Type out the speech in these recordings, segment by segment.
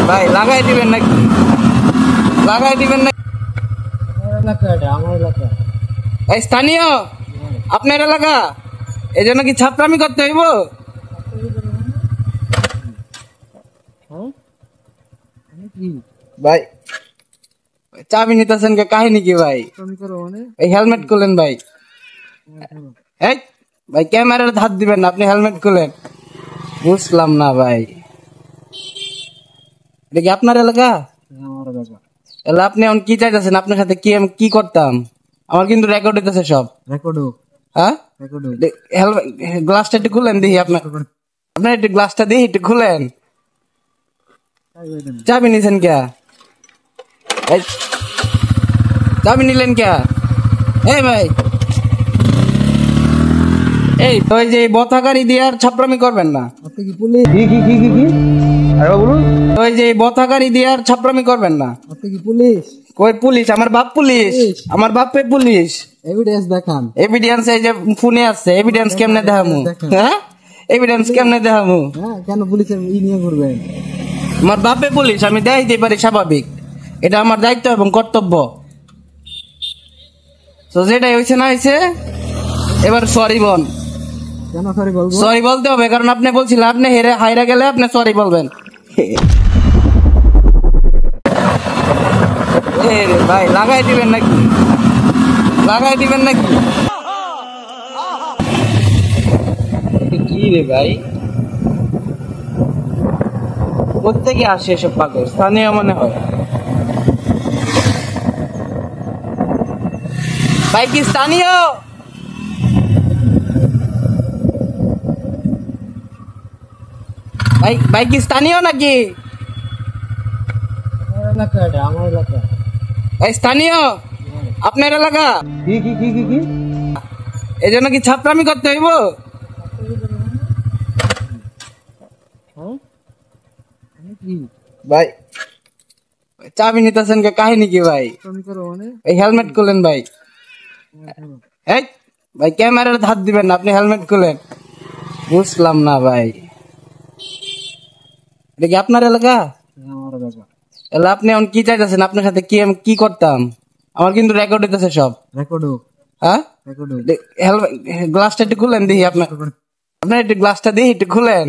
ভাই লাগাই দিবেন নাকি? লাগাই দিবেন নাকি? আমার এলাকা এই স্থানীয় আপনার এলাকা, এই জন্য কি ছাত্রামি করতে হইব? ভাই চাবি নিতেছেন কে? কাহিনী কি ভাই? এই হেলমেট খুলেন ভাই। এই ভাই ক্যামেরার হাত দিবেন না, আপনি হেলমেট খুলেন। বুঝলাম না ভাই, এটা কি আপনার এলাকা? এলা আপনি এখন কি চাইতেছেন? আপনার সাথে কি আমি কি করতাম? আমার কিন্তু রেকর্ড হইতেছে সব। হ্যাঁ গ্লাসটা একটু খুলেন দেখি। আপনার একটু গ্লাসটা দেখি একটু খুলেন। চাবি নিছেন কে? চাবি নিলেন কে? এই ভাই এই তো এই যে বথাকারী দিয়ে আর ছাপরামি করবেন না। আপনি কি পুলিশ? কি আরে বলুন। ওই যে বথাকারী দিয়ে আর ছাপরামি করবেন না। আপনি কি পুলিশ? কই পুলিশ? আমার বাপ পুলিশ, আমার বাপে পুলিশ। এভিডেন্স দেখান। এভিডেন্স এই যে ফোনে আছে। এভিডেন্স কেমনে দেখামু? হ্যাঁ এভিডেন্স কেমনে দেখামু? হ্যাঁ কেন পুলিশের নিয়ে ঘুরবেন? আমার বাপে পুলিশ, আমি দেখাইতে পারি, স্বাভাবিক। এটা আমার দায়িত্ব এবং কর্তব্য। তো যেটাই হয়েছে না হয়েছে, এবার সরি বল। কেন সরি বলবো? সরি বলতে হবে, কারণ আপনি বলছিলেন আপনি হাইরা গেলে আপনি সরি বলবেন। ভাই লাগাই দিবেন নাকি? লাগাই দিবেন নাকি? কি রে ভাই, প্রত্যেকে আসে এসব পাগল, স্থানীয় মনে হয়। ভাই কি স্থানীয়? ভাই কি স্থানীয় নাকি? আমার এলাকা এই স্থানীয় আপনার এলাকা, কি এই জন্য কি ছাত্রামি করতে হইব? ভাই চাবি নিতেছেন কে? কাহিনী কি ভাই? এই হেলমেট খুলেন ভাই। এই ভাই ক্যামেরার হাত দিবেন না, আপনি হেলমেট খুলেন। বুঝলাম না ভাই, এটা কি আপনার এলাকা? এলা আপনি এখন কি চাইতেছেন? আপনার সাথে কি আমি কি করতাম? আমার কিন্তু রেকর্ড হইতেছে সব। হ্যাঁ গ্লাসটা একটু খুলেন দেখি। আপনার একটু গ্লাসটা দেখি একটু খুলেন।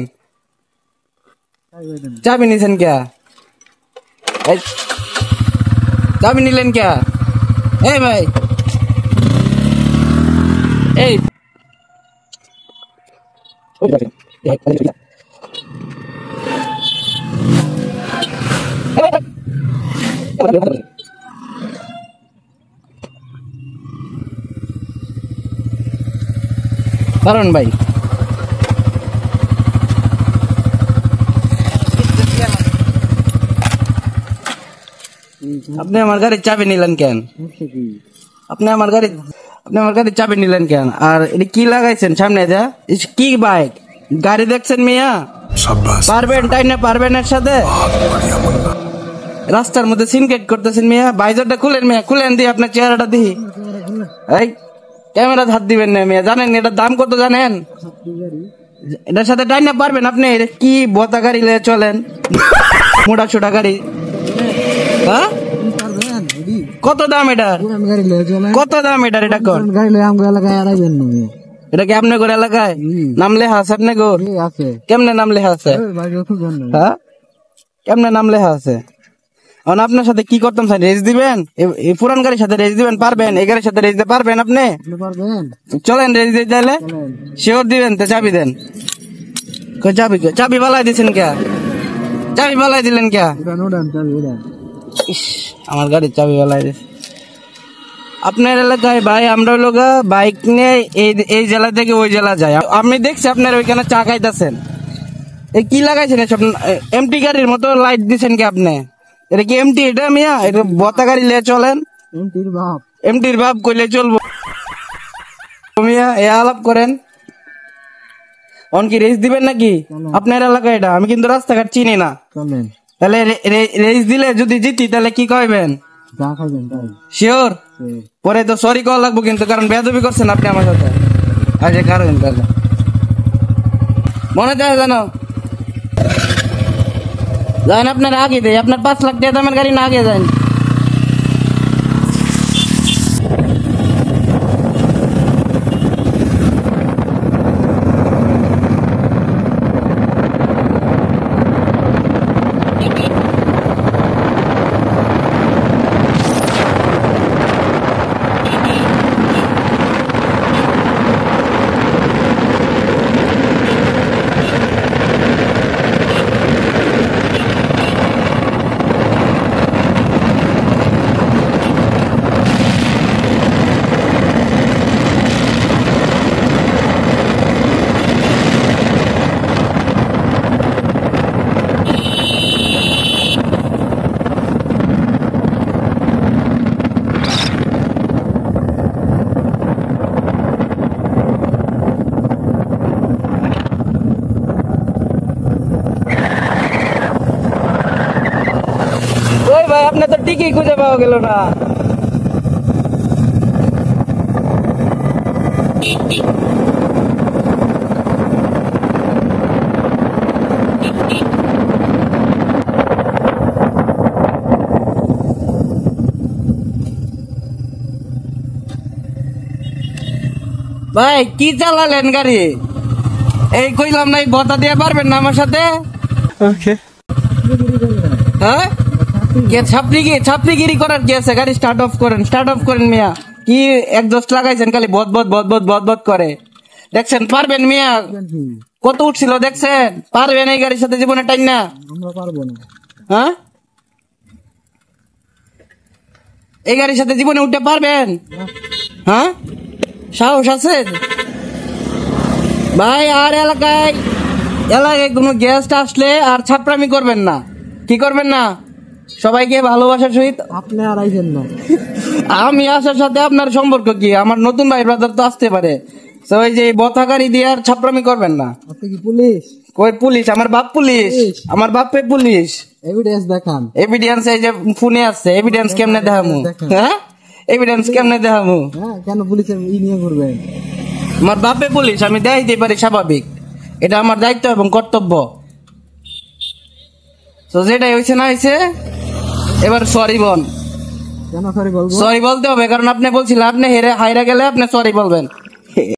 চাবি নিছেন কে? চাবি নিলেন কে? এই ভাই এই কারণ ভাই আপনি আমার গাড়ির চাবি নিলেন কেন? আপনি আমার গাড়ির চাবি নিলেন কেন? আর এটা কি লাগাইছেন সামনে? যা কি বাইক গাড়ি দেখছেন মিয়া? পারবেন তাই না? পারবেন এর সাথে? রাস্তার মধ্যে সিনকেট করতেছেন মিয়া। বাইজারটা খুলেন মিয়া, খুলেন দিয়ে আপনার চেহারাটা দিই। এই ক্যামেরা হাত দিবেন না মিয়া। জানেন এটার দাম কত? জানেন এটার সাথে টাইনা পারবেন আপনি? কি বতা গাড়ি লিয়ে চলেন, মোটা ছোটা গাড়ি। হ্যাঁ কত দাম এটার? কত দাম এটার? এটা কর এটা কি আপনার ঘর এলাকায় নাম লেখা আছে? আপনার ঘর কেমনে নাম লেখা আছে? হ্যাঁ কেমনে নাম লেখা আছে? এখন আপনার সাথে কি করতাম স্যার? রেস দিবেন? এই পুরান গাড়ির সাথে রেস দিবেন? পারবেন? এই গাড়ির সাথে রেস দিতে পারবেন আপনি? চলেন রেস দিতে চাইলে শিওর দিবেন তো চাবি দেন। চাবি বালাই দিচ্ছেন কে? চাবি বালাই দিলেন কে? আমার গাড়ির চাবি বালাই দিচ্ছে। আপনার এলাকায় ভাই আমরা লোক বাইক নিয়ে এই জেলা থেকে ওই জেলা যায়। আমি দেখছি আপনার ওইখানে চা খাইতেছেন। এই কি লাগাইছেন এসব? এমটি গাড়ির মতো লাইট দিচ্ছেন কি আপনি? এটা কি এমটি? এটা মিয়া এটা বতা গাড়ি লিয়ে চলেন? এমটির বাপ কইলে চলবো মিয়া? এ আলাপ করেন। অন কি রেস দিবেন নাকি আপনার এলাকায়? এটা আমি কিন্তু রাস্তাঘাট চিনি না। তাহলে রেস দিলে যদি জিতি তাহলে কি কইবেন? শিওর? পরে তো সরি কল লাগবো কিন্তু, কারণ বেয়াদবি করছেন আপনি আমার সাথে। আচ্ছা কারণ তাহলে মনে যায় জানো যান আপনার আগে দেয়, আপনার 5 লাখ টাকা দামের গাড়ি না আগে যান। ওই ভাই আপনার তো টিকি খুঁজে পাওয়া গেল না। ভাই কি চালালেন গাড়ি? এই কইলাম না, এই বতা দিয়ে পারবেন না আমার সাথে? হ্যাঁ ছাপড়িগিরি করার কি আছে? গাড়ি স্টার্ট অফ করেন মিয়া। কি একজস্ট লাগাইছেন, খালি বদ বদ করে। দেখছেন পারবেন মিয়া? কত উঠছিল দেখছেন? পারবেন এই গাড়ির সাথে জীবনে টাইম না? আমরা পারবো না। হ্যাঁ, এই গাড়ির সাথে জীবনে উঠতে পারবেন? হ্যাঁ, সাহস আছে ভাই? আর এলাকায় কোনো গেস্ট আসলে আর ছাপড়ামি করবেন না। কি করবেন না? সবাইকে ভালোবাসার সহিত। আপনি আর আইছেন না। আমি আসার সাথে আপনার সম্পর্ক কি? আমার নতুন ভাই ব্রাদার তো আসতে পারে। তো ওই যে বথা গাড়ি দিয়ে আর ছাপড়ামি করবেন না। আপনি কি পুলিশ? কই পুলিশ? আমার বাপ পুলিশ, আমার বাপে পুলিশ। এভিডেন্স দেখান। এভিডেন্স এই যে ফোনে আছে। এভিডেন্স কেমনে দেখামু? হ্যাঁ, এভিডেন্স কেমনে দেখামু? হ্যাঁ, কেন পুলিশের নিয়ে ঘুরবেন? আমার বাপে পুলিশ, আমি দেখাইতে পারি, স্বাভাবিক। এটা আমার দায়িত্ব এবং কর্তব্য। তো যেটাই হয়েছে না হয়েছে, এবার সরি বল। কেন সরি বলবো? সরি বলতে হবে, কারণ আপনি বলছিলেন আপনি হাইরা গেলে আপনি সরি বলবেন।